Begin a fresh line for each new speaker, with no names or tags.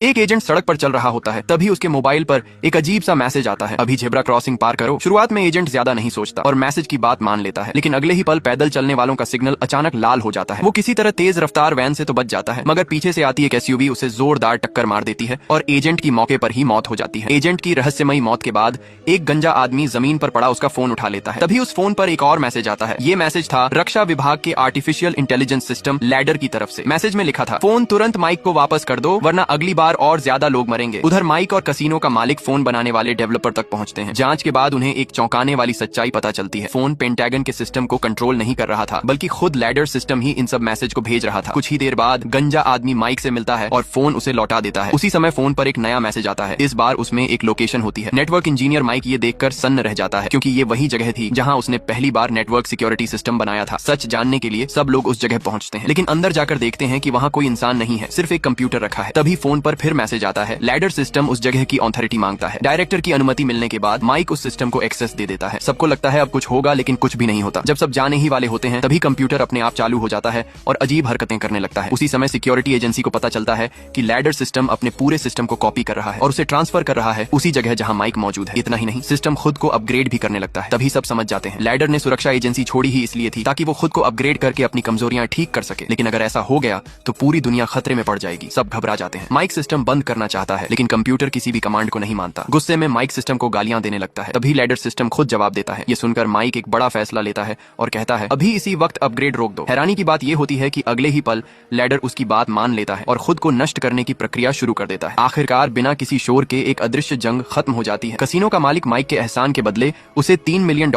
एक एजेंट सड़क पर चल रहा होता है, तभी उसके मोबाइल पर एक अजीब सा मैसेज आता है, अभी जेब्रा क्रॉसिंग पार करो। शुरुआत में एजेंट ज्यादा नहीं सोचता और मैसेज की बात मान लेता है, लेकिन अगले ही पल पैदल चलने वालों का सिग्नल अचानक लाल हो जाता है। वो किसी तरह तेज रफ्तार वैन से तो बच जाता है, मगर पीछे से आती एक एसयूवी उसे जोरदार टक्कर मार देती है और एजेंट की मौके पर ही मौत हो जाती है। एजेंट की रहस्यमयी मौत के बाद एक गंजा आदमी जमीन पर पड़ा उसका फोन उठा लेता है। तभी उस फोन पर एक और मैसेज आता है। ये मैसेज था रक्षा विभाग के आर्टिफिशियल इंटेलिजेंस सिस्टम लैडर की तरफ से। मैसेज में लिखा था, फोन तुरंत माइक को वापस कर दो वरना अगली बार और ज्यादा लोग मरेंगे। उधर माइक और कसिनो का मालिक फोन बनाने वाले डेवलपर तक पहुंचते हैं। जांच के बाद उन्हें एक चौंकाने वाली सच्चाई पता चलती है। फोन पेंटागन के सिस्टम को कंट्रोल नहीं कर रहा था, बल्कि खुद लैडर सिस्टम ही इन सब मैसेज को भेज रहा था। कुछ ही देर बाद गंजा आदमी माइक से मिलता है और फोन उसे लौटा देता है। उसी समय फोन पर एक नया मैसेज आता है। इस बार उसमें एक लोकेशन होती है। नेटवर्क इंजीनियर माइक ये देखकर सन्न रह जाता है, क्योंकि ये वही जगह थी जहां उसने पहली बार नेटवर्क सिक्योरिटी सिस्टम बनाया था। सच जानने के लिए सब लोग उस जगह पहुंचते हैं, लेकिन अंदर जाकर देखते हैं कि वहां कोई इंसान नहीं है, सिर्फ एक कंप्यूटर रखा है। तभी फोन पर फिर मैसेज आता है। लैडर सिस्टम उस जगह की ऑथोरिटी मांगता है। डायरेक्टर की अनुमति मिलने के बाद माइक उस सिस्टम को एक्सेस दे देता है। सबको लगता है अब कुछ होगा, लेकिन कुछ भी नहीं होता। जब सब जाने ही वाले होते हैं, तभी कंप्यूटर अपने आप चालू हो जाता है और अजीब हरकतें करने लगता है। उसी समय सिक्योरिटी एजेंसी को पता चलता है कि लैडर सिस्टम अपने पूरे सिस्टम को कॉपी कर रहा है और उसे ट्रांसफर कर रहा है उसी जगह जहां माइक मौजूद है। इतना ही नहीं, सिस्टम खुद को अपग्रेड भी करने लगता है। तभी सब समझ जाते हैं, लैडर ने सुरक्षा एजेंसी छोड़ी ही इसलिए थी ताकि वो खुद को अपग्रेड करके अपनी कमजोरियां ठीक कर सके। लेकिन अगर ऐसा हो गया तो पूरी दुनिया खतरे में पड़ जाएगी। सब घबरा जाते हैं। माइक सिस्टम बंद करना चाहता है, लेकिन कंप्यूटर किसी भी कमांड को नहीं मानता। गुस्से में माइक सिस्टम को गालियां देने लगता है। तभी लैडर सिस्टम खुद जवाब देता है। ये सुनकर माइक एक बड़ा फैसला लेता है और कहता है, अभी इसी वक्त अपग्रेड रोक दो। हैरानी की बात यह होती है कि अगले ही पल लैडर उसकी बात मान लेता है और खुद को नष्ट करने की प्रक्रिया शुरू कर देता है। आखिरकार बिना किसी शोर के एक अदृश्य जंग खत्म हो जाती है। कसिनो का मालिक माइक के एहसान के बदले उसे $3 मिलियन